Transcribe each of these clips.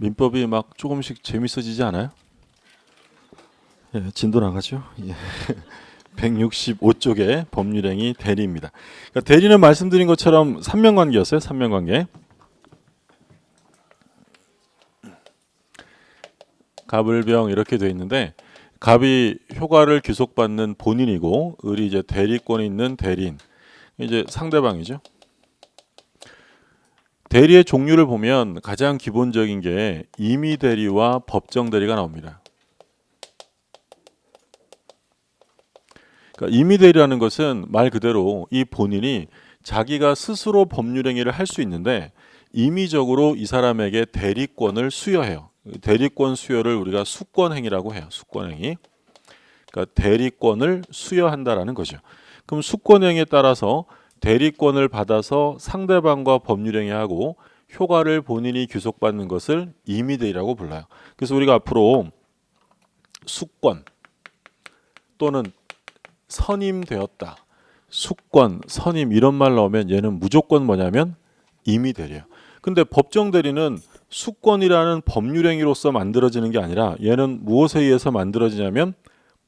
민법이 막 조금씩 재밌어지지 않아요? 예, 진도 나가죠. 예. 165쪽에 법률행위 대리입니다. 그러니까 대리는 말씀드린 것처럼 삼면관계였어요. 삼면관계. 갑을병 이렇게 돼 있는데 갑이 효과를 귀속받는 본인이고 을이 이제 대리권이 있는 대리인. 이제 상대방이죠. 대리의 종류를 보면 가장 기본적인 게 임의 대리와 법정 대리가 나옵니다. 그러니까 임의 대리라는 것은 말 그대로 이 본인이 자기가 스스로 법률 행위를 할 수 있는데 임의적으로 이 사람에게 대리권을 수여해요. 대리권 수여를 우리가 수권 행위라고 해요. 수권 행위. 그러니까 대리권을 수여한다라는 거죠. 그럼 수권 행위에 따라서 대리권을 받아서 상대방과 법률 행위하고 효과를 본인이 귀속받는 것을 임의 대리라고 불러요. 그래서 우리가 앞으로 수권 또는 선임되었다, 수권, 선임 이런 말 나오면 얘는 무조건 뭐냐면 임의 대리예요. 근데 법정 대리는 수권이라는 법률 행위로서 만들어지는 게 아니라 얘는 무엇에 의해서 만들어지냐면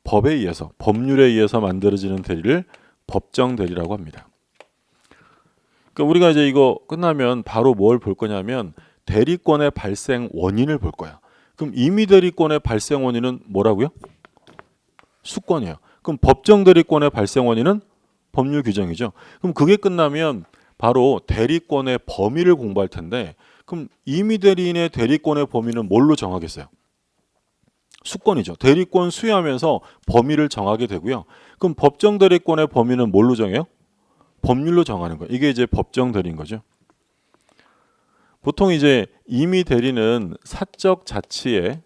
법에 의해서, 법률에 의해서 만들어지는 대리를 법정 대리라고 합니다. 그러니까 우리가 이제 이거 끝나면 바로 뭘 볼 거냐면 대리권의 발생 원인을 볼 거야. 그럼 임의 대리권의 발생 원인은 뭐라고요? 수권이에요. 그럼 법정 대리권의 발생 원인은 법률 규정이죠. 그럼 그게 끝나면 바로 대리권의 범위를 공부할 텐데 그럼 임의 대리인의 대리권의 범위는 뭘로 정하겠어요? 수권이죠. 대리권 수여하면서 범위를 정하게 되고요. 그럼 법정 대리권의 범위는 뭘로 정해요? 법률로 정하는 거예요. 이게 이제 법정 대리인 거죠. 보통 이제 임의 대리는 사적 자치의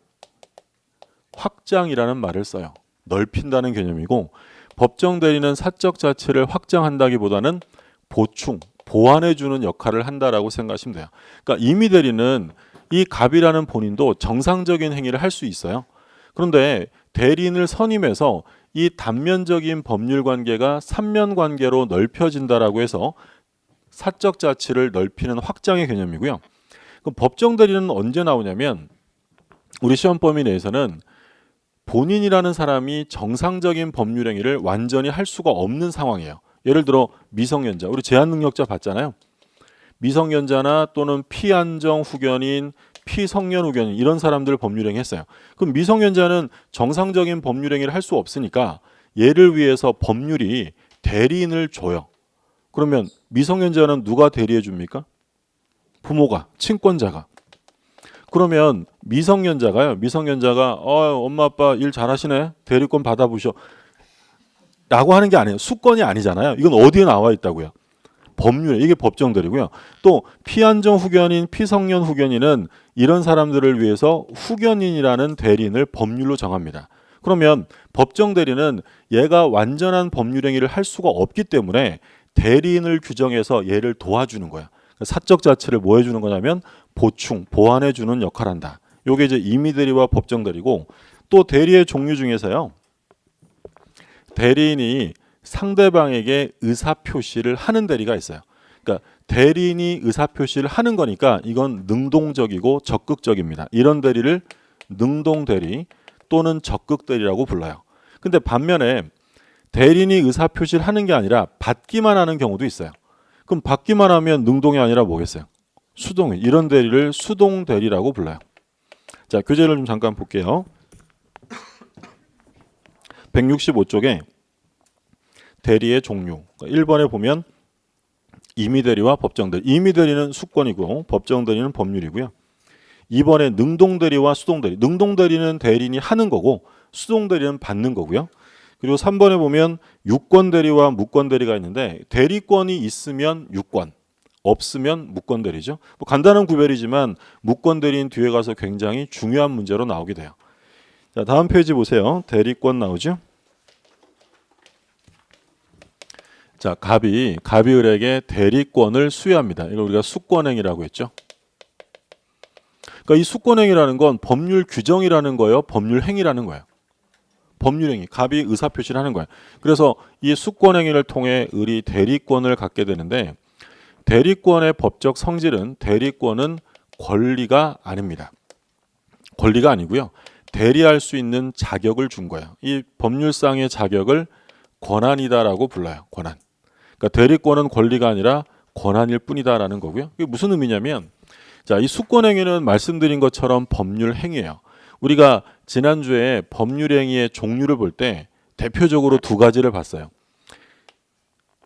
확장이라는 말을 써요. 넓힌다는 개념이고 법정 대리는 사적 자치를 확장한다기보다는 보충, 보완해주는 역할을 한다라고 생각하시면 돼요. 그러니까 임의 대리는 이 갑이라는 본인도 정상적인 행위를 할 수 있어요. 그런데 대리인을 선임해서 이 단면적인 법률 관계가 삼면 관계로 넓혀진다라고 해서 사적 자치를 넓히는 확장의 개념이고요. 그럼 법정 대리는 언제 나오냐면 우리 시험 범위 내에서는 본인이라는 사람이 정상적인 법률 행위를 완전히 할 수가 없는 상황이에요. 예를 들어 미성년자, 우리 제한능력자 봤잖아요. 미성년자나 또는 피안정 후견인, 피성년 후견인 이런 사람들 법률 행위 했어요. 그럼 미성년자는 정상적인 법률 행위를 할 수 없으니까 얘를 위해서 법률이 대리인을 줘요. 그러면 미성년자는 누가 대리해 줍니까? 부모가, 친권자가. 그러면 미성년자가 엄마 아빠 일 잘하시네, 대리권 받아보셔 라고 하는 게 아니에요. 수권이 아니잖아요. 이건 어디에 나와 있다고요? 법률에. 이게 법정 대리고요. 또 피안정 후견인, 피성년 후견인은 이런 사람들을 위해서 후견인이라는 대리인을 법률로 정합니다. 그러면 법정 대리는 얘가 완전한 법률 행위를 할 수가 없기 때문에 대리인을 규정해서 얘를 도와주는 거야. 사적 자치를 뭐 해주는 거냐면 보충, 보완해주는 역할을 한다. 이게 이제 임의 대리와 법정 대리고 또 대리의 종류 중에서요. 대리인이 상대방에게 의사표시를 하는 대리가 있어요. 그러니까 대리인이 의사표시를 하는 거니까 이건 능동적이고 적극적입니다. 이런 대리를 능동대리 또는 적극대리라고 불러요. 근데 반면에 대리인이 의사표시를 하는 게 아니라 받기만 하는 경우도 있어요. 그럼 받기만 하면 능동이 아니라 뭐겠어요? 수동이. 이런 대리를 수동대리라고 불러요. 자, 교재를 좀 잠깐 볼게요. 165쪽에 대리의 종류. 1번에 보면 임의 대리와 법정 대리. 임의 대리는 수권이고 법정 대리는 법률이고요. 2번에 능동 대리와 수동 대리. 능동 대리는 대리인이 하는 거고 수동 대리는 받는 거고요. 그리고 3번에 보면 유권 대리와 무권 대리가 있는데 대리권이 있으면 유권, 없으면 무권 대리죠. 뭐 간단한 구별이지만 무권 대리인 뒤에 가서 굉장히 중요한 문제로 나오게 돼요. 자, 다음 페이지 보세요. 대리권 나오죠. 자, 갑이 을에게 대리권을 수여합니다. 이걸 우리가 수권행위라고 했죠. 그러니까 이 수권행위라는 건 법률 규정이라는 거예요, 법률 행위라는 거예요. 법률 행위, 갑이 의사표시를 하는 거예요. 그래서 이 수권행위를 통해 을이 대리권을 갖게 되는데 대리권의 법적 성질은 대리권은 권리가 아닙니다. 권리가 아니고요. 대리할 수 있는 자격을 준 거예요. 이 법률상의 자격을 권한이다라고 불러요. 권한. 그러니까 대리권은 권리가 아니라 권한일 뿐이다라는 거고요. 이게 무슨 의미냐면, 자, 이 수권행위는 말씀드린 것처럼 법률 행위예요. 우리가 지난주에 법률 행위의 종류를 볼 때 대표적으로 두 가지를 봤어요.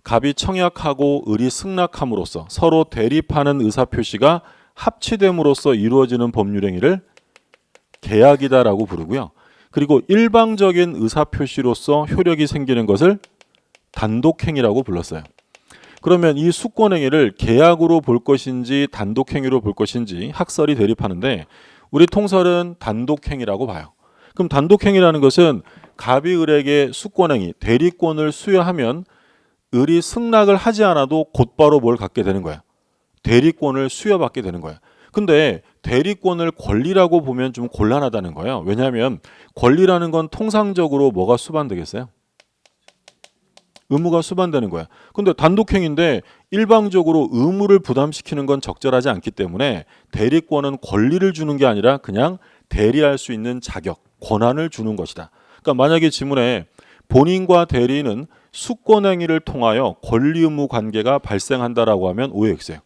갑이 청약하고 을이 승낙함으로써 서로 대립하는 의사표시가 합치됨으로써 이루어지는 법률 행위를 계약이다라고 부르고요. 그리고 일방적인 의사표시로서 효력이 생기는 것을 단독행위라고 불렀어요. 그러면 이 수권행위를 계약으로 볼 것인지 단독행위로 볼 것인지 학설이 대립하는데, 우리 통설은 단독행위라고 봐요. 그럼 단독행위라는 것은 갑이 을에게 수권행위, 대리권을 수여하면 을이 승낙을 하지 않아도 곧바로 뭘 갖게 되는 거야? 대리권을 수여받게 되는 거야. 근데 대리권을 권리라고 보면 좀 곤란하다는 거예요. 왜냐하면 권리라는 건 통상적으로 뭐가 수반되겠어요? 의무가 수반되는 거야. 근데 단독행위인데 일방적으로 의무를 부담시키는 건 적절하지 않기 때문에 대리권은 권리를 주는 게 아니라 그냥 대리할 수 있는 자격, 권한을 주는 것이다. 그러니까 만약에 지문에 본인과 대리인은 수권행위를 통하여 권리 의무 관계가 발생한다라고 하면 오해엑스예요.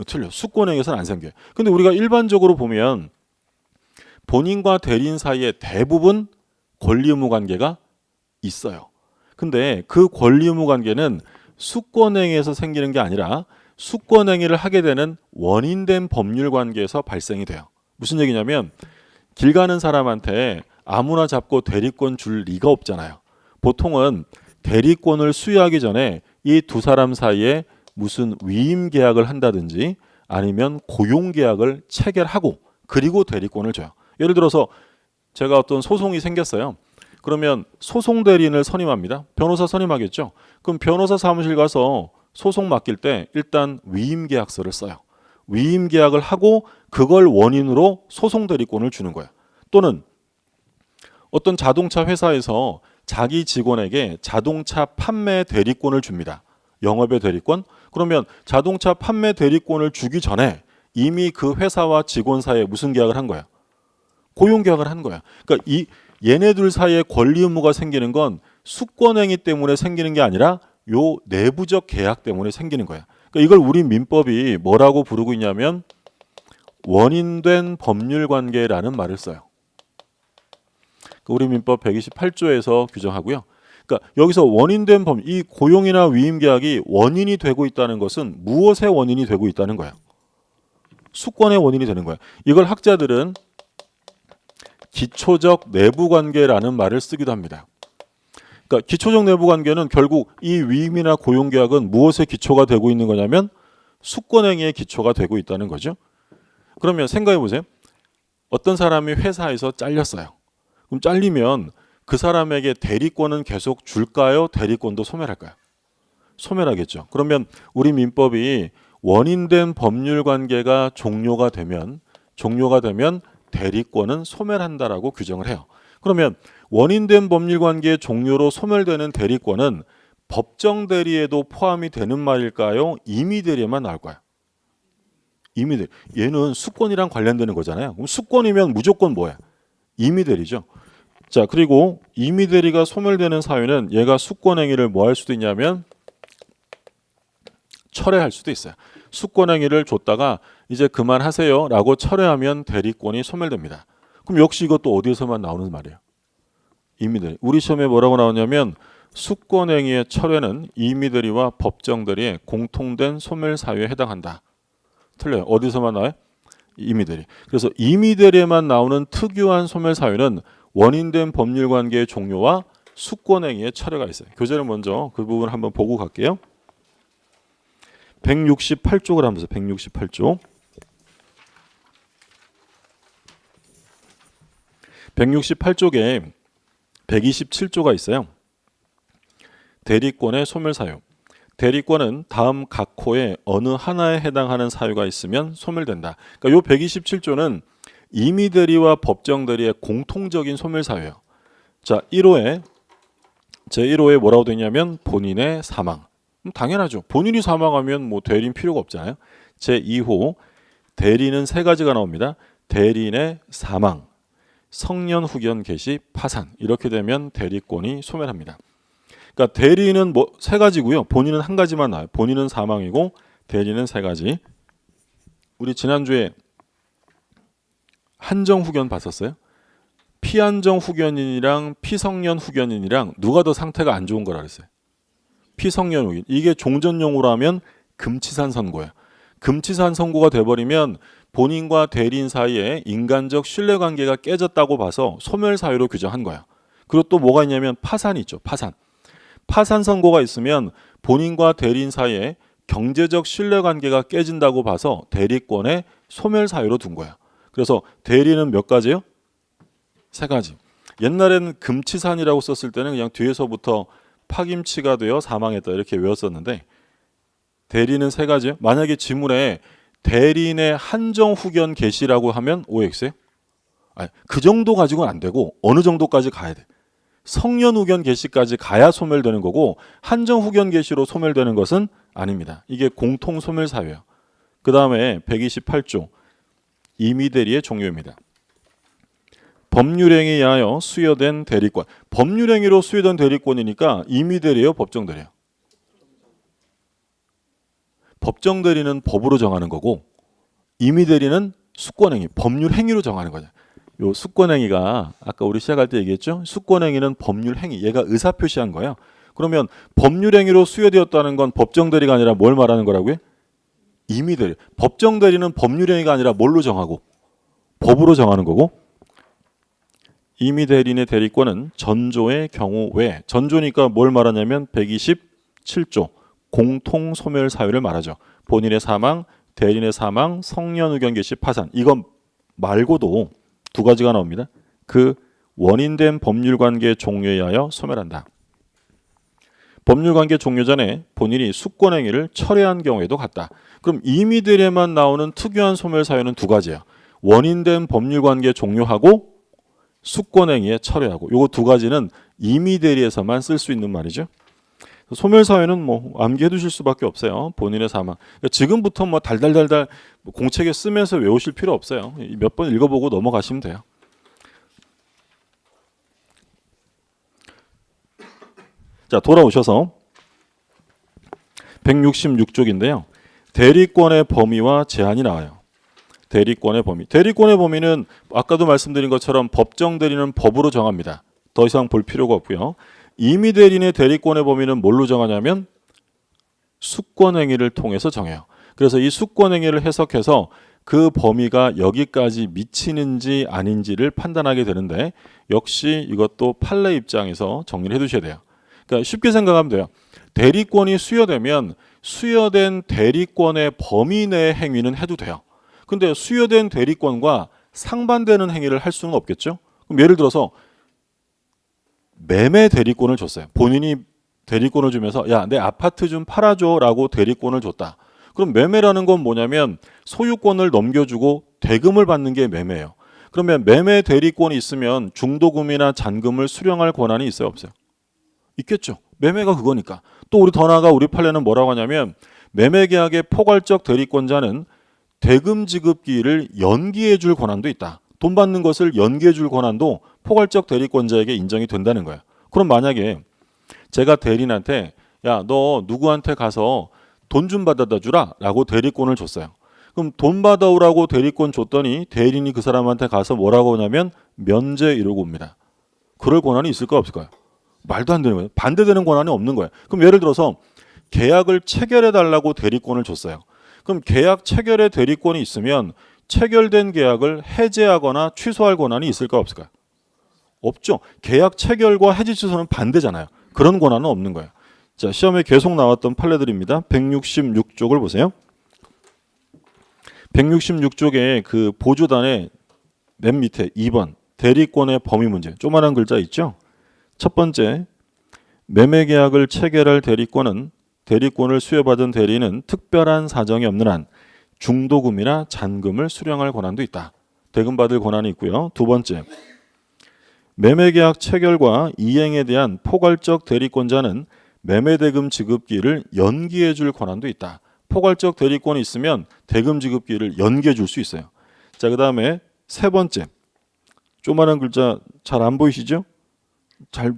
틀려. 수권행위에서는 안 생겨요. 근데 우리가 일반적으로 보면 본인과 대리인 사이에 대부분 권리 의무 관계가 있어요. 근데 그 권리 의무 관계는 수권행위에서 생기는 게 아니라 수권행위를 하게 되는 원인된 법률 관계에서 발생이 돼요. 무슨 얘기냐면, 길 가는 사람한테 아무나 잡고 대리권 줄 리가 없잖아요. 보통은 대리권을 수여하기 전에 이 두 사람 사이에 무슨 위임 계약을 한다든지 아니면 고용 계약을 체결하고 그리고 대리권을 줘요. 예를 들어서 제가 어떤 소송이 생겼어요. 그러면 소송 대리인을 선임합니다. 변호사 선임하겠죠. 그럼 변호사 사무실 가서 소송 맡길 때 일단 위임 계약서를 써요. 위임 계약을 하고 그걸 원인으로 소송 대리권을 주는 거예요. 또는 어떤 자동차 회사에서 자기 직원에게 자동차 판매 대리권을 줍니다. 영업의 대리권. 그러면 자동차 판매 대리권을 주기 전에 이미 그 회사와 직원 사이에 무슨 계약을 한 거야? 고용 계약을 한 거야. 그러니까 얘네들 사이에 권리 의무가 생기는 건 수권행위 때문에 생기는 게 아니라 요 내부적 계약 때문에 생기는 거야. 그러니까 이걸 우리 민법이 뭐라고 부르고 있냐면 원인된 법률 관계라는 말을 써요. 우리 민법 128조에서 규정하고요. 그러니까 여기서 원인된 법률, 이 고용이나 위임 계약이 원인이 되고 있다는 것은 무엇의 원인이 되고 있다는 거예요? 수권의 원인이 되는 거예요. 이걸 학자들은 기초적 내부 관계라는 말을 쓰기도 합니다. 그러니까 기초적 내부 관계는 결국 이 위임이나 고용 계약은 무엇에 기초가 되고 있는 거냐면 수권행위의 기초가 되고 있다는 거죠. 그러면 생각해 보세요. 어떤 사람이 회사에서 잘렸어요. 그럼 잘리면 그 사람에게 대리권은 계속 줄까요? 대리권도 소멸할까요? 소멸하겠죠. 그러면 우리 민법이 원인된 법률 관계가 종료가 되면 대리권은 소멸한다라고 규정을 해요. 그러면 원인된 법률 관계의 종료로 소멸되는 대리권은 법정 대리에도 포함이 되는 말일까요? 임의 대리에만 나올까요? 임의 대리. 얘는 수권이랑 관련되는 거잖아요. 그럼 수권이면 무조건 뭐야? 임의 대리죠. 자, 그리고 임의 대리가 소멸되는 사유는 얘가 수권행위를 뭐 할 수도 있냐면 철회할 수도 있어요. 수권행위를 줬다가 이제 그만하세요 라고 철회하면 대리권이 소멸됩니다. 그럼 역시 이것도 어디에서만 나오는 말이에요? 임의 대리. 우리 시험에 뭐라고 나오냐면 수권행위의 철회는 임의 대리와 법정 대리의 공통된 소멸 사유에 해당한다. 틀려요. 어디서만 나와요? 임의 대리. 그래서 임의 대리에만 나오는 특유한 소멸 사유는 원인된 법률 관계의 종료와 수권행위의 철회가 있어요. 교재를 먼저 그 부분 한번 보고 갈게요. 168쪽을 한번 보세요. 168쪽. 168쪽에 127조가 있어요. 대리권의 소멸 사유. 대리권은 다음 각 호의 어느 하나에 해당하는 사유가 있으면 소멸된다. 그러니까 요 127조는 임의 대리와 법정 대리의 공통적인 소멸 사유예요. 자, 1호에 제1호에 뭐라고 되냐면 본인의 사망. 당연하죠. 본인이 사망하면 뭐 대리인 필요가 없잖아요. 제2호 대리는 세 가지가 나옵니다. 대리인의 사망, 성년 후견 개시, 파산 이렇게 되면 대리권이 소멸합니다. 그러니까 대리인은 뭐 세 가지고요. 본인은 한 가지만 나와요. 본인은 사망이고 대리인은 세 가지. 우리 지난주에 한정 후견 봤었어요? 피한정 후견인이랑 피성년 후견인이랑 누가 더 상태가 안 좋은 거라 그랬어요? 피성년 후견. 이게 종전용어로 하면 금치산 선고예요. 금치산 선고가 돼버리면 본인과 대리인 사이에 인간적 신뢰관계가 깨졌다고 봐서 소멸 사유로 규정한 거예요. 그리고 또 뭐가 있냐면 파산이 있죠. 파산. 파산 선고가 있으면 본인과 대리인 사이에 경제적 신뢰관계가 깨진다고 봐서 대리권의 소멸 사유로 둔 거예요. 그래서 대리는 몇 가지요? 세 가지. 옛날에는 금치산이라고 썼을 때는 그냥 뒤에서부터 파김치가 되어 사망했다 이렇게 외웠었는데 대리는 세 가지요. 만약에 지문에 대리인의 한정 후견 개시라고 하면 OX예요? 아니, 그 정도 가지고는 안 되고 어느 정도까지 가야 돼. 성년 후견 개시까지 가야 소멸되는 거고 한정 후견 개시로 소멸되는 것은 아닙니다. 이게 공통 소멸 사유예요. 그 다음에 128조 임의대리의 종류입니다. 법률행위에 의하여 수여된 대리권. 법률행위로 수여된 대리권이니까 임의대리예요, 법정대리예요? 법정대리는 법으로 정하는 거고 임의대리는 수권행위, 법률행위로 정하는 거죠. 요 수권행위가 아까 우리 시작할 때 얘기했죠. 수권행위는 법률행위, 얘가 의사표시한 거예요. 그러면 법률행위로 수여되었다는 건 법정대리가 아니라 뭘 말하는 거라고요? 임의대리. 법정대리는 법률행위가 아니라 뭘로 정하고? 법으로 정하는 거고 임의대리인의 대리권은 전조의 경우 외, 전조니까 뭘 말하냐면 127조 공통소멸 사유를 말하죠. 본인의 사망, 대리인의 사망, 성년 후견 개시, 파산. 이건 말고도 두 가지가 나옵니다. 그 원인된 법률관계 종료에 의하여 소멸한다. 법률관계 종료 전에 본인이 수권행위를 철회한 경우에도 같다. 그럼 임의대리에만 나오는 특유한 소멸 사유는 두 가지야. 원인된 법률관계 종료하고 수권행위에 철회하고. 요거 두 가지는 임의대리에서만 쓸 수 있는 말이죠. 소멸 사유는 뭐 암기해 두실 수밖에 없어요. 본인의 사망. 그러니까 지금부터 뭐 달달달달 공책에 쓰면서 외우실 필요 없어요. 몇 번 읽어보고 넘어가시면 돼요. 자, 돌아오셔서 166쪽인데요. 대리권의 범위와 제한이 나와요. 대리권의 범위. 대리권의 범위는 아까도 말씀드린 것처럼 법정 대리는 법으로 정합니다. 더 이상 볼 필요가 없고요. 임의대리인의 대리권의 범위는 뭘로 정하냐면 수권행위를 통해서 정해요. 그래서 이 수권행위를 해석해서 그 범위가 여기까지 미치는지 아닌지를 판단하게 되는데 역시 이것도 판례 입장에서 정리를 해두셔야 돼요. 그러니까 쉽게 생각하면 돼요. 대리권이 수여되면 수여된 대리권의 범위 내의 행위는 해도 돼요. 근데 수여된 대리권과 상반되는 행위를 할 수는 없겠죠. 그럼 예를 들어서 매매 대리권을 줬어요. 본인이 대리권을 주면서 야, 내 아파트 좀 팔아줘 라고 대리권을 줬다. 그럼 매매라는 건 뭐냐면 소유권을 넘겨주고 대금을 받는 게 매매예요. 그러면 매매 대리권이 있으면 중도금이나 잔금을 수령할 권한이 있어요, 없어요? 있겠죠. 매매가 그거니까. 또 우리 더 나아가 우리 판례는 뭐라고 하냐면 매매계약의 포괄적 대리권자는 대금 지급기일을 연기해 줄 권한도 있다. 돈 받는 것을 연기해 줄 권한도 포괄적 대리권자에게 인정이 된다는 거예요. 그럼 만약에 제가 대리인한테 야, 너 누구한테 가서 돈 좀 받아다 주라 라고 대리권을 줬어요. 그럼 돈 받아오라고 대리권 줬더니 대리인이 그 사람한테 가서 뭐라고 하냐면 면제 이러고 옵니다. 그럴 권한이 있을까 없을까요? 말도 안 되는 거예요. 반대되는 권한이 없는 거예요. 그럼 예를 들어서 계약을 체결해 달라고 대리권을 줬어요. 그럼 계약 체결의 대리권이 있으면 체결된 계약을 해제하거나 취소할 권한이 있을까 없을까요? 없죠. 계약 체결과 해지 취소는 반대잖아요. 그런 권한은 없는 거예요. 자, 시험에 계속 나왔던 판례들입니다. 166쪽을 보세요. 166쪽에 그 보조단의 맨 밑에 2번 대리권의 범위 문제 조그만한 글자 있죠. 첫 번째, 매매계약을 체결할 대리권은 대리권을 수여받은 대리인은 특별한 사정이 없는 한 중도금이나 잔금을 수령할 권한도 있다. 대금받을 권한이 있고요. 두 번째, 매매계약 체결과 이행에 대한 포괄적 대리권자는 매매대금 지급기일을 연기해 줄 권한도 있다. 포괄적 대리권이 있으면 대금 지급기일을 연기해 줄 수 있어요. 자, 그 다음에 세 번째, 조그마한 글자 잘 안 보이시죠? 잘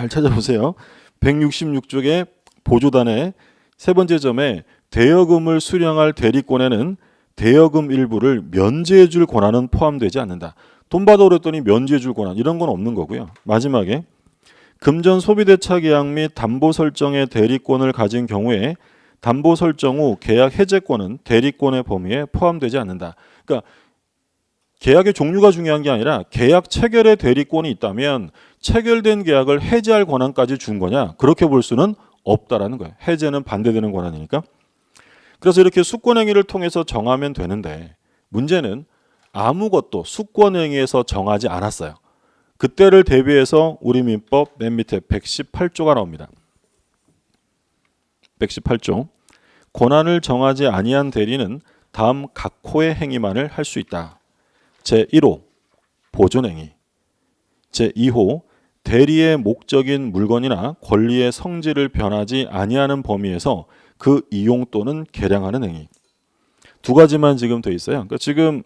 찾아보세요. 166쪽의 보조단의 세 번째 점에 대여금을 수령할 대리권에는 대여금 일부를 면제해 줄 권한은 포함되지 않는다. 돈 받아 그랬더니 면제해 줄 권한 이런 건 없는 거고요. 마지막에 금전 소비대차 계약 및 담보 설정의 대리권을 가진 경우에 담보 설정 후 계약 해제권은 대리권의 범위에 포함되지 않는다. 그러니까 계약의 종류가 중요한 게 아니라 계약 체결의 대리권이 있다면 체결된 계약을 해제할 권한까지 준 거냐? 그렇게 볼 수는 없다라는 거예요. 해제는 반대되는 권한이니까. 그래서 이렇게 수권행위를 통해서 정하면 되는데 문제는 아무것도 수권행위에서 정하지 않았어요. 그때를 대비해서 우리 민법 맨 밑에 118조가 나옵니다. 118조. 권한을 정하지 아니한 대리는 다음 각 호의 행위만을 할 수 있다. 제1호 보존행위. 제2호 대리의 목적인 물건이나 권리의 성질을 변하지 아니하는 범위에서 그 이용 또는 개량하는 행위. 두 가지만 지금 돼 있어요. 그러니까 지금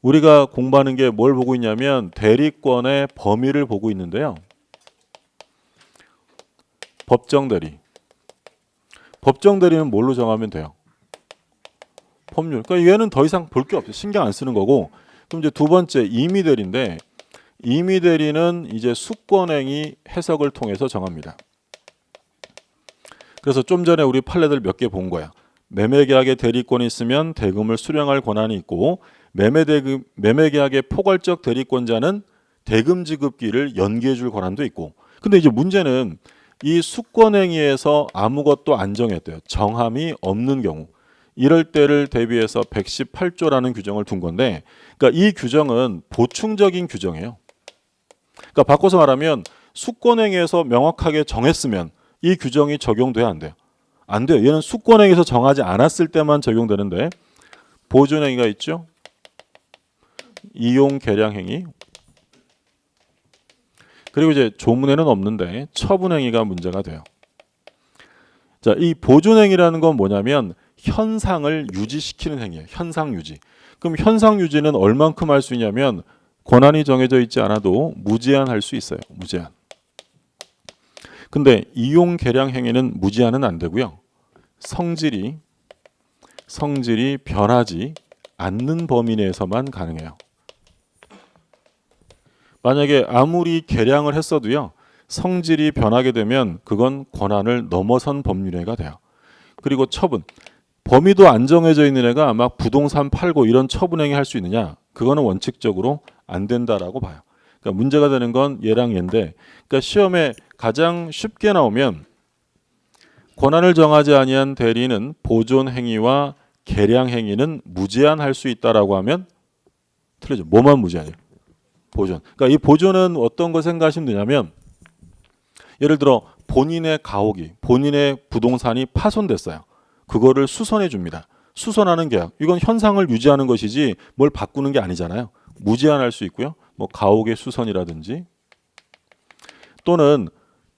우리가 공부하는 게 뭘 보고 있냐면 대리권의 범위를 보고 있는데요. 법정 대리. 법정 대리는 뭘로 정하면 돼요? 법률. 그러니까 얘는 더 이상 볼 게 없어요. 신경 안 쓰는 거고. 그럼 이제 두 번째 임의 대리인데 임의 대리는 이제 수권행위 해석을 통해서 정합니다. 그래서 좀 전에 우리 판례들 몇 개 본 거야. 매매계약에 대리권이 있으면 대금을 수령할 권한이 있고 매매계약의 포괄적 대리권자는 대금 지급기를 연기해 줄 권한도 있고. 근데 이제 문제는 이 수권행위에서 아무것도 안 정했대요. 정함이 없는 경우. 이럴 때를 대비해서 118조라는 규정을 둔 건데, 그러니까 이 규정은 보충적인 규정이에요. 그러니까 바꿔서 말하면 수권행위에서 명확하게 정했으면 이 규정이 적용돼야 안 돼요. 안 돼요. 얘는 수권행위에서 정하지 않았을 때만 적용되는데 보존행위가 있죠. 이용 개량행위. 그리고 이제 조문에는 없는데 처분행위가 문제가 돼요. 자, 이 보존행위라는 건 뭐냐면 현상을 유지시키는 행위예요. 현상 유지. 그럼 현상 유지는 얼만큼 할 수 있냐면 권한이 정해져 있지 않아도 무제한 할 수 있어요. 무제한. 근데 이용 개량 행위는 무제한은 안 되고요. 성질이 변하지 않는 범위 내에서만 가능해요. 만약에 아무리 개량을 했어도요. 성질이 변하게 되면 그건 권한을 넘어선 법률행위가 돼요. 그리고 처분. 범위도 안 정해져 있는 애가 막 부동산 팔고 이런 처분행위 할 수 있느냐? 그거는 원칙적으로 안 된다라고 봐요. 그러니까 문제가 되는 건 얘랑 얘인데, 그러니까 시험에 가장 쉽게 나오면 권한을 정하지 아니한 대리는 보존 행위와 개량 행위는 무제한할 수 있다라고 하면 틀리죠. 뭐만 무제한이에요? 보존. 그러니까 이 보존은 어떤 거 생각하시면 되냐면 예를 들어 본인의 가옥이 본인의 부동산이 파손됐어요. 그거를 수선해 줍니다. 수선하는 계약. 이건 현상을 유지하는 것이지 뭘 바꾸는 게 아니잖아요. 무제한할 수 있고요. 뭐 가옥의 수선이라든지 또는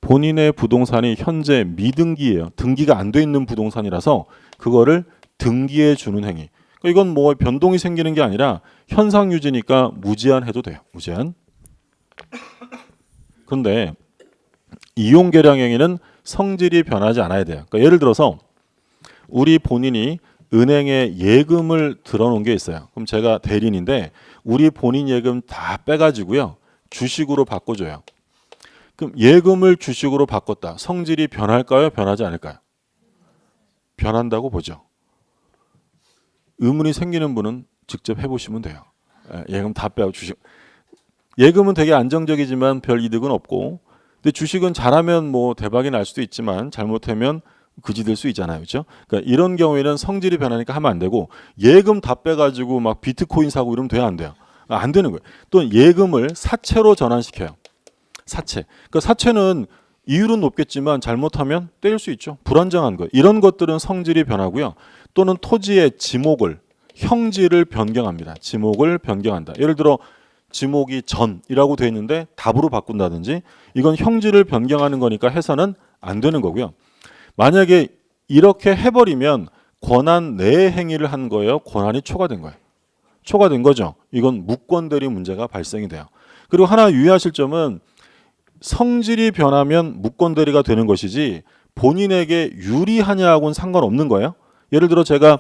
본인의 부동산이 현재 미등기예요. 등기가 안 돼 있는 부동산이라서 그거를 등기해 주는 행위. 그러니까 이건 뭐 변동이 생기는 게 아니라 현상 유지니까 무제한해도 돼요. 무제한. 그런데 이용 개량 행위는 성질이 변하지 않아야 돼요. 그러니까 예를 들어서 우리 본인이 은행에 예금을 들어놓은 게 있어요. 그럼 제가 대리인인데 우리 본인 예금 다 빼가지고요. 주식으로 바꿔줘요. 그럼 예금을 주식으로 바꿨다. 성질이 변할까요? 변하지 않을까요? 변한다고 보죠. 의문이 생기는 분은 직접 해보시면 돼요. 예금 다 빼고 주식. 예금은 되게 안정적이지만 별 이득은 없고, 근데 주식은 잘하면 뭐 대박이 날 수도 있지만 잘못하면 그지 될 수 있잖아요, 그렇죠? 그러니까 이런 경우에는 성질이 변하니까 하면 안 되고 예금 다 빼가지고 막 비트코인 사고 이러면 돼야 안 돼요. 안 되는 거예요. 또 예금을 사채로 전환시켜요. 사채. 그러니까 사채는 이율은 높겠지만 잘못하면 떼일 수 있죠. 불안정한 거. 이런 것들은 성질이 변하고요. 또는 토지의 지목을 형질을 변경합니다. 지목을 변경한다. 예를 들어 지목이 전이라고 되어 있는데 답으로 바꾼다든지 이건 형질을 변경하는 거니까 해서는 안 되는 거고요. 만약에 이렇게 해버리면 권한 내의 행위를 한 거예요. 권한이 초과된 거예요. 초과된 거죠. 이건 무권대리 문제가 발생이 돼요. 그리고 하나 유의하실 점은 성질이 변하면 무권대리가 되는 것이지 본인에게 유리하냐하고는 상관없는 거예요. 예를 들어 제가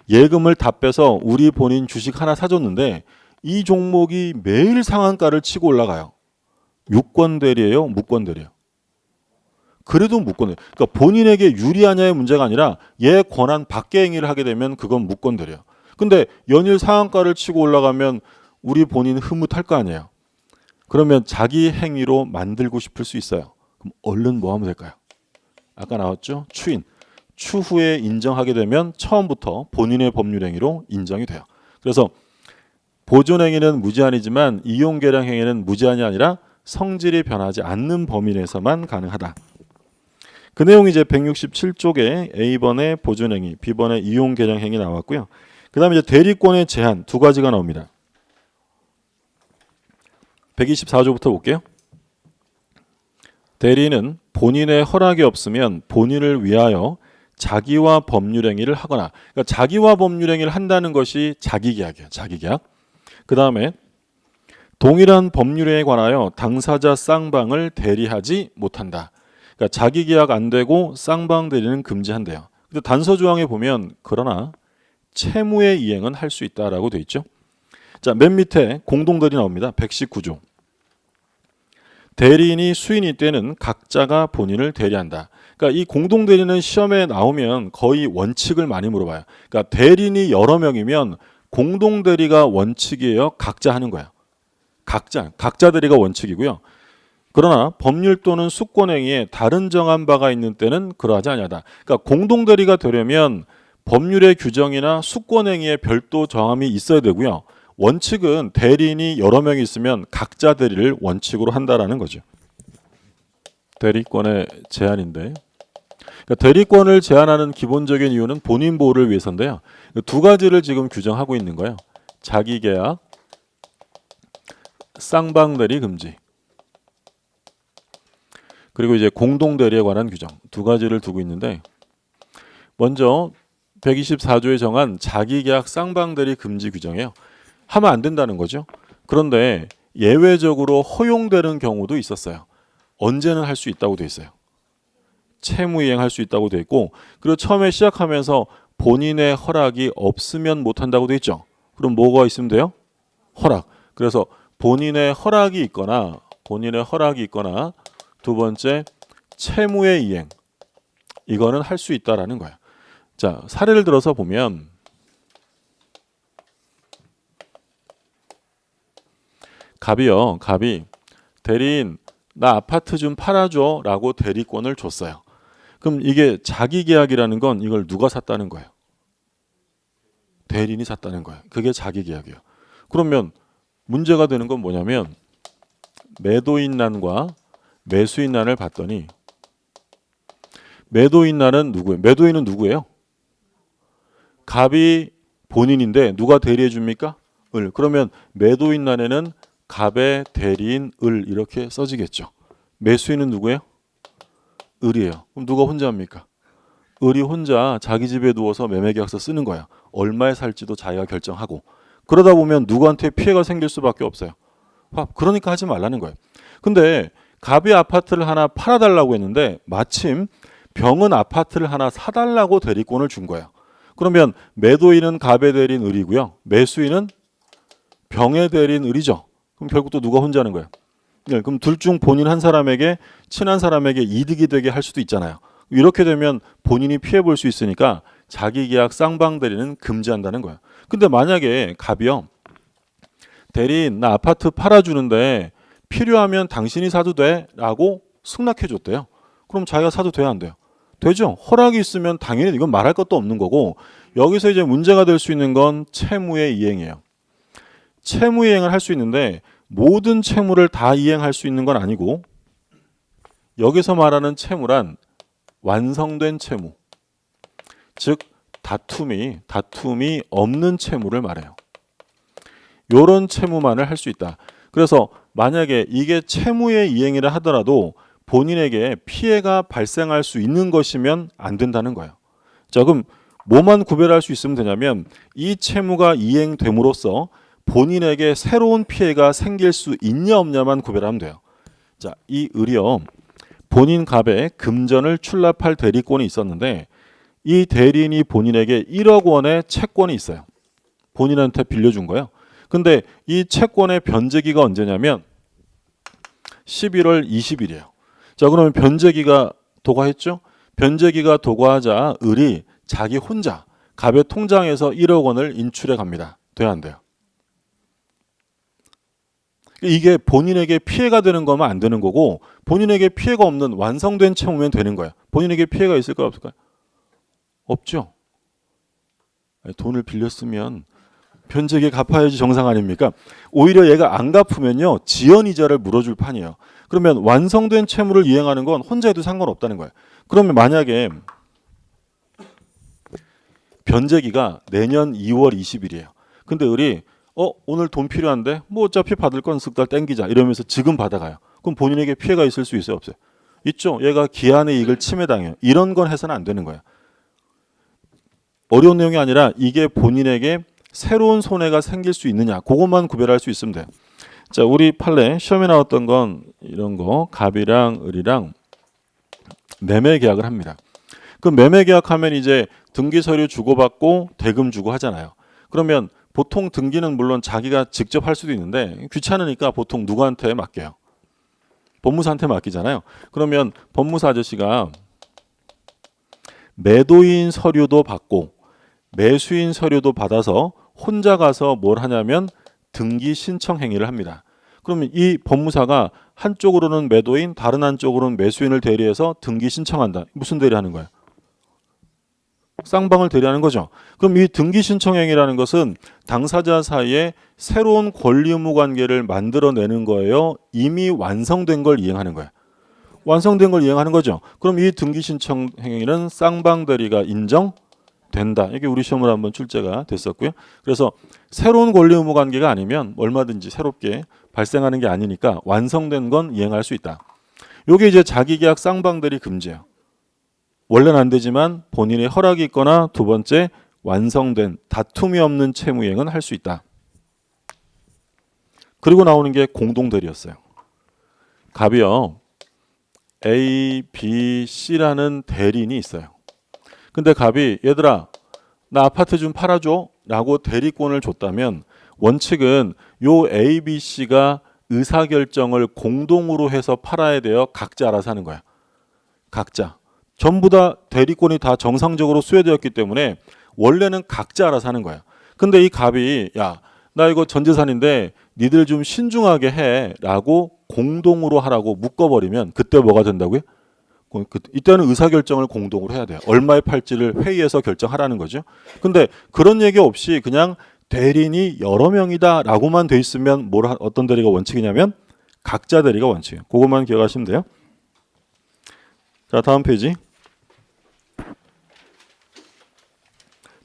예금을 다 빼서 우리 본인 주식 하나 사줬는데 이 종목이 매일 상한가를 치고 올라가요. 유권대리예요? 무권대리예요? 그래도 무권대리. 그러니까 본인에게 유리하냐의 문제가 아니라 얘 권한 밖의 행위를 하게 되면 그건 무권대리예요. 근데 연일 상한가를 치고 올라가면 우리 본인 흐뭇할 거 아니에요. 그러면 자기 행위로 만들고 싶을 수 있어요. 그럼 얼른 뭐 하면 될까요? 아까 나왔죠? 추인. 추후에 인정하게 되면 처음부터 본인의 법률 행위로 인정이 돼요. 그래서 보존 행위는 무제한이지만 이용 계량 행위는 무제한이 아니라 성질이 변하지 않는 범위 내에서만 가능하다. 그 내용이 이제 167쪽에 A번의 보존 행위, B번의 이용 계량 행위 나왔고요. 그다음에 이제 대리권의 제한 두 가지가 나옵니다. 124조부터 볼게요. 대리는 본인의 허락이 없으면 본인을 위하여 자기와 법률 행위를 하거나, 그러니까 자기와 법률 행위를 한다는 것이 자기계약이에요. 자기계약. 그 다음에 동일한 법률에 관하여 당사자 쌍방을 대리하지 못한다. 그러니까 자기계약 안 되고 쌍방 대리는 금지한대요. 근데 단서 조항에 보면 그러나 채무의 이행은 할 수 있다라고 돼 있죠. 자, 맨 밑에 공동대리 나옵니다. 119조. 대리인이 수인일 때는 각자가 본인을 대리한다. 그러니까 이 공동대리는 시험에 나오면 거의 원칙을 많이 물어봐요. 그러니까 대리인이 여러 명이면 공동대리가 원칙이에요. 각자 하는 거야. 각자 대리가 원칙이고요. 그러나 법률 또는 수권행위에 다른 정한 바가 있는 때는 그러하지 아니하다. 그러니까 공동대리가 되려면 법률의 규정이나 수권행위에 별도 정함이 있어야 되고요. 원칙은 대리인이 여러 명이 있으면 각자 대리를 원칙으로 한다라는 거죠. 대리권의 제한인데, 그러니까 대리권을 제한하는 기본적인 이유는 본인 보호를 위해서인데요. 두 가지를 지금 규정하고 있는 거예요. 자기계약, 쌍방대리 금지. 그리고 이제 공동대리에 관한 규정 두 가지를 두고 있는데, 먼저 124조에 정한 자기계약 쌍방대리 금지 규정이에요. 하면 안 된다는 거죠. 그런데 예외적으로 허용되는 경우도 있었어요. 언제는 할 수 있다고 돼 있어요. 채무이행 할 수 있다고 돼 있고, 그리고 처음에 시작하면서 본인의 허락이 없으면 못한다고 돼 있죠. 그럼 뭐가 있으면 돼요? 허락. 그래서 본인의 허락이 있거나 두 번째 채무의 이행, 이거는 할 수 있다라는 거예요. 자, 사례를 들어서 보면 갑이 대리인 나 아파트 좀 팔아줘 라고 대리권을 줬어요. 그럼 이게 자기계약이라는 건 이걸 누가 샀다는 거예요? 대리인이 샀다는 거예요. 그게 자기계약이에요. 그러면 문제가 되는 건 뭐냐면 매도인란과 매수인란을 봤더니 매도인란은 누구예요? 매도인은 누구예요? 갑이 본인인데 누가 대리해 줍니까? 을. 그러면 매도인란에는 갑의 대리인 을 이렇게 써지겠죠. 매수인은 누구예요? 을이에요. 그럼 누가 혼자 합니까? 을이 혼자 자기 집에 누워서 매매계약서 쓰는 거야. 얼마에 살지도 자기가 결정하고. 그러다 보면 누구한테 피해가 생길 수밖에 없어요. 그러니까 하지 말라는 거예요. 근데 갑이 아파트를 하나 팔아달라고 했는데 마침 병은 아파트를 하나 사달라고 대리권을 준 거예요. 그러면 매도인은 갑의 대리인 을이고요. 매수인은 병의 대리인 을이죠. 그럼 결국 또 누가 혼자 하는 거예요? 네, 그럼 둘 중 본인 한 사람에게 친한 사람에게 이득이 되게 할 수도 있잖아요. 이렇게 되면 본인이 피해 볼 수 있으니까 자기계약 쌍방 대리는 금지한다는 거예요. 근데 만약에 갑이요, 대리인 나 아파트 팔아주는데 필요하면 당신이 사도 돼 라고 승낙해 줬대요. 그럼 자기가 사도 돼야 안 돼요? 되죠. 허락이 있으면 당연히 이건 말할 것도 없는 거고, 여기서 이제 문제가 될 수 있는 건 채무의 이행이에요. 채무 이행을 할 수 있는데 모든 채무를 다 이행할 수 있는 건 아니고, 여기서 말하는 채무란 완성된 채무, 즉 다툼이 없는 채무를 말해요. 이런 채무만을 할 수 있다. 그래서 만약에 이게 채무의 이행이라 하더라도 본인에게 피해가 발생할 수 있는 것이면 안 된다는 거예요. 자, 그럼 뭐만 구별할 수 있으면 되냐면 이 채무가 이행됨으로써 본인에게 새로운 피해가 생길 수 있냐 없냐만 구별하면 돼요. 자, 이 을이요. 본인 갑에 금전을 출납할 대리권이 있었는데 이 대리인이 본인에게 1억 원의 채권이 있어요. 본인한테 빌려준 거예요. 근데 이 채권의 변제기가 언제냐면 11월 20일이에요. 자, 그러면 변제기가 도과했죠? 변제기가 도과하자 을이 자기 혼자 갑의 통장에서 1억 원을 인출해 갑니다. 돼야 안 돼요? 이게 본인에게 피해가 되는 거면 안 되는 거고 본인에게 피해가 없는 완성된 채무면 되는 거예요. 본인에게 피해가 있을까요? 없을까요? 없죠. 돈을 빌렸으면 변제기 갚아야지 정상 아닙니까? 오히려 얘가 안 갚으면요. 지연이자를 물어줄 판이에요. 그러면 완성된 채무를 이행하는 건 혼자 해도 상관없다는 거예요. 그러면 만약에 변제기가 내년 2월 20일이에요. 근데 을이 오늘 돈 필요한데 뭐 어차피 받을 건 석 달 땡기자 이러면서 지금 받아가요. 그럼 본인에게 피해가 있을 수 있어요? 없어요? 있죠. 얘가 기한의 이익을 침해당해요. 이런 건 해서는 안 되는 거예요. 어려운 내용이 아니라 이게 본인에게 새로운 손해가 생길 수 있느냐 그것만 구별할 수 있으면 돼요. 자, 우리 판례 시험에 나왔던 건 이런 거 갑이랑 을이랑 매매 계약을 합니다. 그 매매 계약하면 이제 등기 서류 주고받고 대금 주고 하잖아요. 그러면 보통 등기는 물론 자기가 직접 할 수도 있는데 귀찮으니까 보통 누구한테 맡겨요? 법무사한테 맡기잖아요. 그러면 법무사 아저씨가 매도인 서류도 받고 매수인 서류도 받아서 혼자 가서 뭘 하냐면 등기 신청 행위를 합니다. 그러면 이 법무사가 한쪽으로는 매도인, 다른 한쪽으로는 매수인을 대리해서 등기 신청한다. 무슨 대리하는 거예요? 쌍방을 대리하는 거죠. 그럼 이 등기 신청 행위라는 것은 당사자 사이에 새로운 권리 의무 관계를 만들어내는 거예요. 이미 완성된 걸 이행하는 거예요. 완성된 걸 이행하는 거죠. 그럼 이 등기 신청 행위는 쌍방 대리가 인정된다. 이게 우리 시험으로 한번 출제가 됐었고요. 그래서 새로운 권리 의무 관계가 아니면 얼마든지 새롭게 발생하는 게 아니니까 완성된 건 이행할 수 있다. 이게 이제 자기계약 쌍방 대리 금지예요. 원래는 안 되지만 본인의 허락이 있거나 두 번째 완성된 다툼이 없는 채무이행은 할 수 있다. 그리고 나오는 게 공동대리였어요. 갑이요. A, B, C라는 대리인이 있어요. 근데 갑이 얘들아 나 아파트 좀 팔아줘 라고 대리권을 줬다면 원칙은 요 A, B, C가 의사결정을 공동으로 해서 팔아야 돼요. 각자 알아서 하는 거야. 각자. 전부 다 대리권이 다 정상적으로 수여되었기 때문에 원래는 각자 알아서 하는 거야. 근데 이 갑이 야, 나 이거 전 재산인데 니들 좀 신중하게 해 라고 공동으로 하라고 묶어버리면 그때 뭐가 된다고요? 이때는 의사결정을 공동으로 해야 돼요. 얼마에 팔지를 회의에서 결정하라는 거죠. 근데 그런 얘기 없이 그냥 대리인이 여러 명이다 라고만 돼 있으면 어떤 대리가 원칙이냐면 각자 대리가 원칙이에요. 그것만 기억하시면 돼요. 자, 다음 페이지.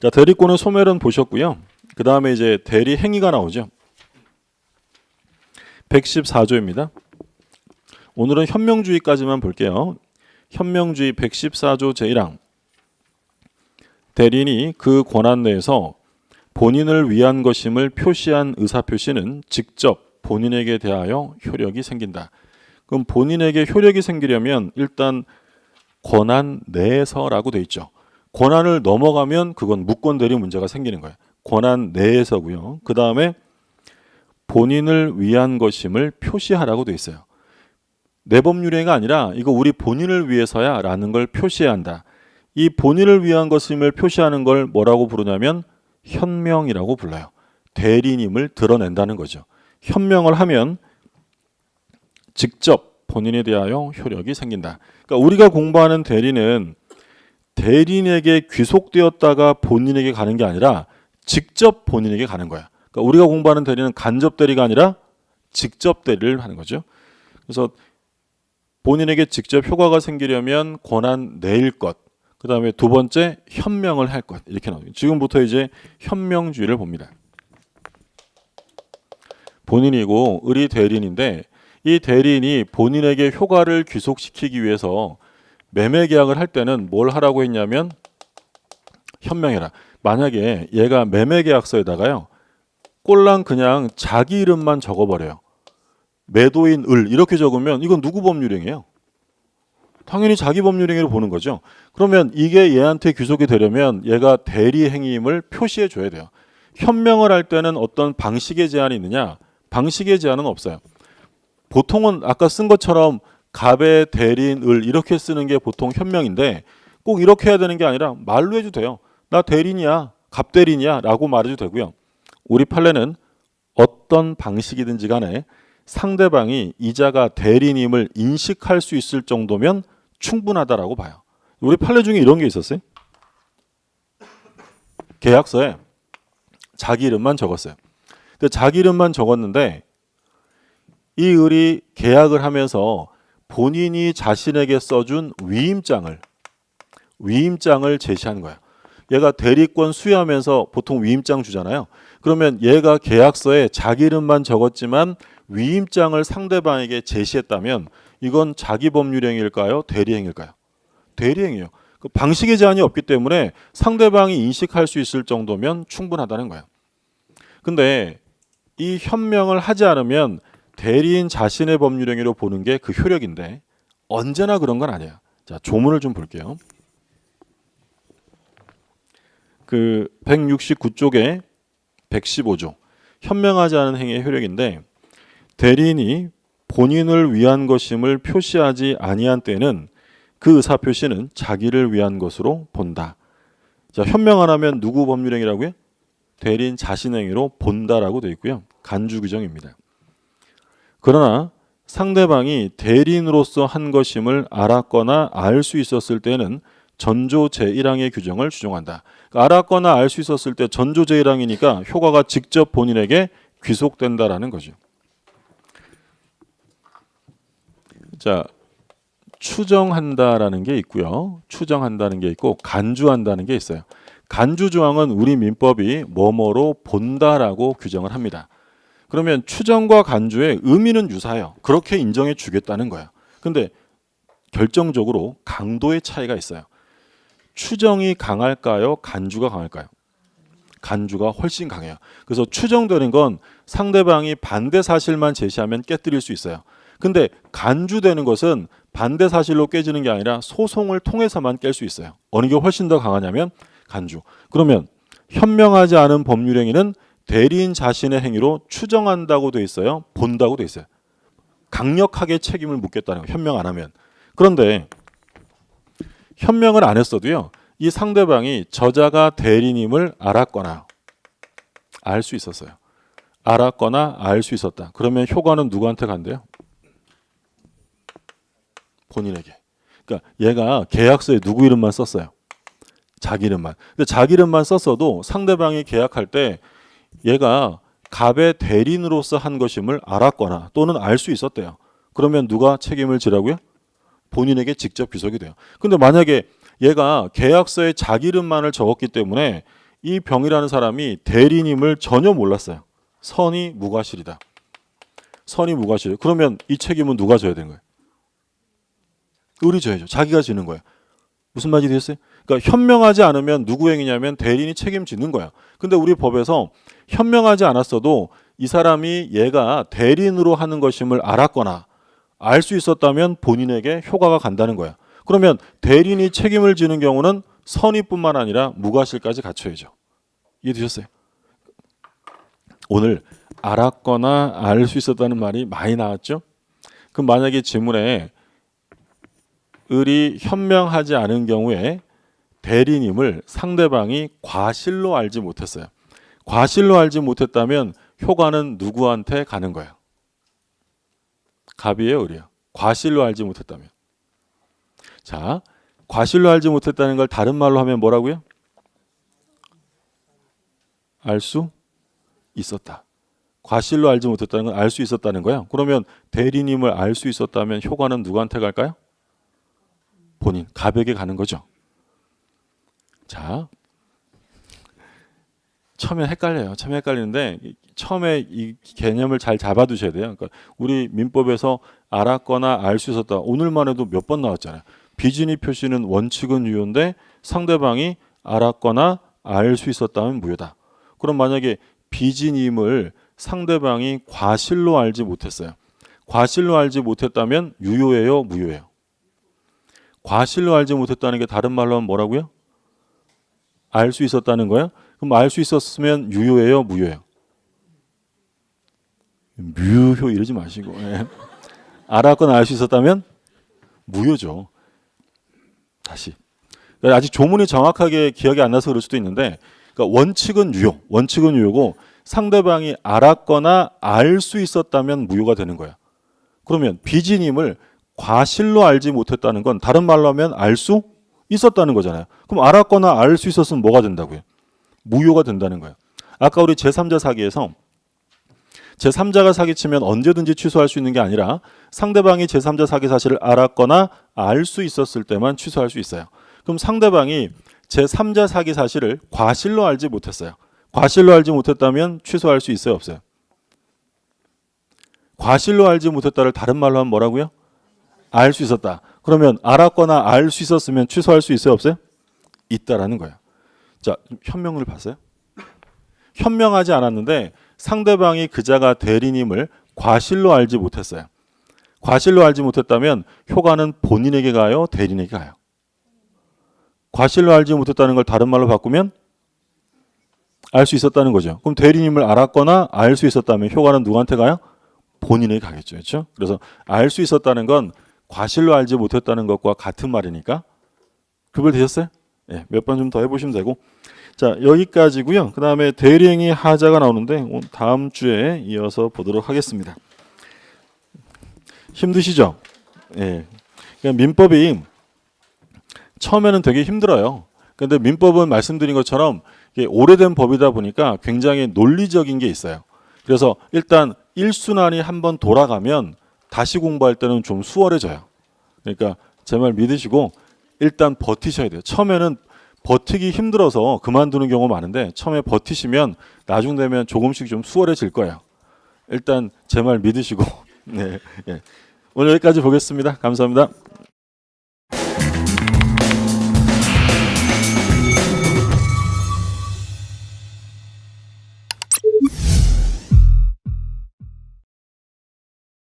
자, 대리권의 소멸은 보셨고요. 그 다음에 이제 대리 행위가 나오죠. 114조입니다. 오늘은 현명주의까지만 볼게요. 현명주의 114조 제1항. 대리인이 그 권한 내에서 본인을 위한 것임을 표시한 의사표시는 직접 본인에게 대하여 효력이 생긴다. 그럼 본인에게 효력이 생기려면 일단 권한 내에서라고 돼 있죠. 권한을 넘어가면 그건 무권대리 문제가 생기는 거예요. 권한 내에서고요. 그 다음에 본인을 위한 것임을 표시하라고 돼 있어요. 내법률행위가 아니라 이거 우리 본인을 위해서야 라는 걸 표시해야 한다. 이 본인을 위한 것임을 표시하는 걸 뭐라고 부르냐면 현명이라고 불러요. 대리님을 드러낸다는 거죠. 현명을 하면 직접 본인에 대하여 효력이 생긴다. 그러니까 우리가 공부하는 대리는 대리인에게 귀속되었다가 본인에게 가는 게 아니라 직접 본인에게 가는 거야. 그러니까 우리가 공부하는 대리는 간접 대리가 아니라 직접 대리를 하는 거죠. 그래서 본인에게 직접 효과가 생기려면 권한 내일 것, 그 다음에 두 번째 현명을 할 것 이렇게 나와요. 지금부터 이제 현명주의를 봅니다. 본인이고 을이 대리인인데 이 대리인이 본인에게 효과를 귀속시키기 위해서 매매 계약을 할 때는 뭘 하라고 했냐면 현명해라. 만약에 얘가 매매계약서에다가요, 꼴랑 그냥 자기 이름만 적어버려요. 매도인 을 이렇게 적으면 이건 누구 법률행위예요? 당연히 자기 법률행위로 보는 거죠. 그러면 이게 얘한테 귀속이 되려면 얘가 대리행위임을 표시해 줘야 돼요. 현명을 할 때는 어떤 방식의 제한이 있느냐? 방식의 제한은 없어요. 보통은 아까 쓴 것처럼 갑의 대리인 을 이렇게 쓰는 게 보통 현명인데 꼭 이렇게 해야 되는 게 아니라 말로 해도 돼요. 나 대리인이야, 갑 대리인이야 라고 말해도 되고요. 우리 판례는 어떤 방식이든지 간에 상대방이 이자가 대리인임을 인식할 수 있을 정도면 충분하다라고 봐요. 우리 판례 중에 이런 게 있었어요. 계약서에 자기 이름만 적었어요. 근데 자기 이름만 적었는데 이 을이 계약을 하면서 본인이 자신에게 써준 위임장을 제시한 거야. 얘가 대리권 수여하면서 보통 위임장 주잖아요. 그러면 얘가 계약서에 자기 이름만 적었지만 위임장을 상대방에게 제시했다면 이건 자기 법률행위일까요? 대리행위일까요? 대리행위예요. 그 방식의 제한이 없기 때문에 상대방이 인식할 수 있을 정도면 충분하다는 거예요. 근데 이 현명을 하지 않으면 대리인 자신의 법률행위로 보는 게 그 효력인데 언제나 그런 건 아니에요. 자, 조문을 좀 볼게요. 그 169쪽에 115조 현명하지 않은 행위의 효력인데 대리인이 본인을 위한 것임을 표시하지 아니한 때는 그 의사 표시는 자기를 위한 것으로 본다. 자, 현명 안 하면 누구 법률행위라고요? 대리인 자신 행위로 본다라고 되어 있고요. 간주 규정입니다. 그러나 상대방이 대리인으로서 한 것임을 알았거나 알 수 있었을 때는 전조 제1항의 규정을 준용한다. 그러니까 알았거나 알 수 있었을 때 전조 제1항이니까 효과가 직접 본인에게 귀속된다라는 거죠. 자, 추정한다라는 게 있고요. 추정한다는 게 있고 간주한다는 게 있어요. 간주 조항은 우리 민법이 뭐뭐로 본다라고 규정을 합니다. 그러면 추정과 간주의 의미는 유사해요. 그렇게 인정해 주겠다는 거야. 근데 결정적으로 강도의 차이가 있어요. 추정이 강할까요? 간주가 강할까요? 간주가 훨씬 강해요. 그래서 추정되는 건 상대방이 반대 사실만 제시하면 깨뜨릴 수 있어요. 근데 간주되는 것은 반대 사실로 깨지는 게 아니라 소송을 통해서만 깰 수 있어요. 어느 게 훨씬 더 강하냐면 간주. 그러면 현명하지 않은 법률행위는 대리인 자신의 행위로 추정한다고 돼 있어요. 본다고 돼 있어요. 강력하게 책임을 묻겠다는 거예요. 현명 안 하면. 그런데 현명을 안 했어도요. 이 상대방이 저자가 대리인임을 알았거나 알 수 있었어요. 알았거나 알 수 있었다. 그러면 효과는 누구한테 간대요? 본인에게. 그러니까 얘가 계약서에 누구 이름만 썼어요. 자기 이름만. 근데 자기 이름만 썼어도 상대방이 계약할 때 얘가 갑의 대리인으로서 한 것임을 알았거나 또는 알 수 있었대요. 그러면 누가 책임을 지라고요? 본인에게 직접 귀속이 돼요. 근데 만약에 얘가 계약서에 자기 이름만을 적었기 때문에 이 병이라는 사람이 대리인임을 전혀 몰랐어요. 선이 무과실이다. 선이 무과실. 그러면 이 책임은 누가 져야 되는 거예요? 을이 져야죠. 자기가 지는 거예요. 무슨 말이 되겠어요? 그러니까 현명하지 않으면 누구 행위냐면 대리인이 책임지는 거야. 근데 우리 법에서 현명하지 않았어도 이 사람이 얘가 대리인으로 하는 것임을 알았거나 알 수 있었다면 본인에게 효과가 간다는 거야. 그러면 대리인이 책임을 지는 경우는 선의뿐만 아니라 무과실까지 갖춰야죠. 이해되셨어요? 오늘 알았거나 알 수 있었다는 말이 많이 나왔죠? 그럼 만약에 지문에 을이 현명하지 않은 경우에 대리인임을 상대방이 과실로 알지 못했어요. 과실로 알지 못했다면 효과는 누구한테 가는 거예요? 갑이에요, 을이에요? 과실로 알지 못했다면. 자, 과실로 알지 못했다는 걸 다른 말로 하면 뭐라고요? 알 수 있었다. 과실로 알지 못했다는 건 알 수 있었다는 거예요. 그러면 대리인임을 알 수 있었다면 효과는 누구한테 갈까요? 본인, 갑에게 가는 거죠. 자, 처음에 헷갈려요. 처음에 헷갈리는데 처음에 이 개념을 잘 잡아두셔야 돼요. 그러니까 우리 민법에서 알았거나 알 수 있었다. 오늘만 해도 몇 번 나왔잖아요. 비진이 표시는 원칙은 유효인데 상대방이 알았거나 알 수 있었다면 무효다. 그럼 만약에 빚인임을 상대방이 과실로 알지 못했어요. 과실로 알지 못했다면 유효예요, 무효예요? 과실로 알지 못했다는 게 다른 말로 하면 뭐라고요? 알 수 있었다는 거예요? 그럼 알 수 있었으면 유효예요, 무효예요? 무효 이러지 마시고. 예. 알았거나 알 수 있었다면 무효죠. 다시. 아직 조문이 정확하게 기억이 안 나서 그럴 수도 있는데, 그러니까 원칙은 유효, 원칙은 유효고 상대방이 알았거나 알 수 있었다면 무효가 되는 거야. 그러면 빚인임을 과실로 알지 못했다는 건 다른 말로 하면 알 수 있었다는 거잖아요. 그럼 알았거나 알 수 있었으면 뭐가 된다고요? 무효가 된다는 거예요. 아까 우리 제3자 사기에서 제3자가 사기치면 언제든지 취소할 수 있는 게 아니라 상대방이 제3자 사기 사실을 알았거나 알 수 있었을 때만 취소할 수 있어요. 그럼 상대방이 제3자 사기 사실을 과실로 알지 못했어요. 과실로 알지 못했다면 취소할 수 있어요, 없어요? 과실로 알지 못했다를 다른 말로 하면 뭐라고요? 알 수 있었다. 그러면 알았거나 알 수 있었으면 취소할 수 있어요, 없어요? 있다라는 거예요. 자, 현명을 봤어요? 현명하지 않았는데 상대방이 그자가 대리님을 과실로 알지 못했어요. 과실로 알지 못했다면 효과는 본인에게 가요, 대리인에게 가요? 과실로 알지 못했다는 걸 다른 말로 바꾸면 알 수 있었다는 거죠. 그럼 대리님을 알았거나 알 수 있었다면 효과는 누구한테 가요? 본인에게 가겠죠. 그렇죠? 그래서 알 수 있었다는 건 과실로 알지 못했다는 것과 같은 말이니까. 구별되셨어요? 네, 몇 번 좀 더 해보시면 되고. 자, 여기까지고요. 그 다음에 대리행위 하자가 나오는데 다음 주에 이어서 보도록 하겠습니다. 힘드시죠? 예. 그러니까 민법이 처음에는 되게 힘들어요. 근데 민법은 말씀드린 것처럼 이게 오래된 법이다 보니까 굉장히 논리적인 게 있어요. 그래서 일단 1순환이 한번 돌아가면 다시 공부할 때는 좀 수월해져요. 그러니까 제 말 믿으시고 일단 버티셔야 돼요. 처음에는 버티기 힘들어서 그만두는 경우가 많은데 처음에 버티시면 나중 되면 조금씩 좀 수월해질 거예요. 일단 제 말 믿으시고 네, 예. 오늘 여기까지 보겠습니다. 감사합니다.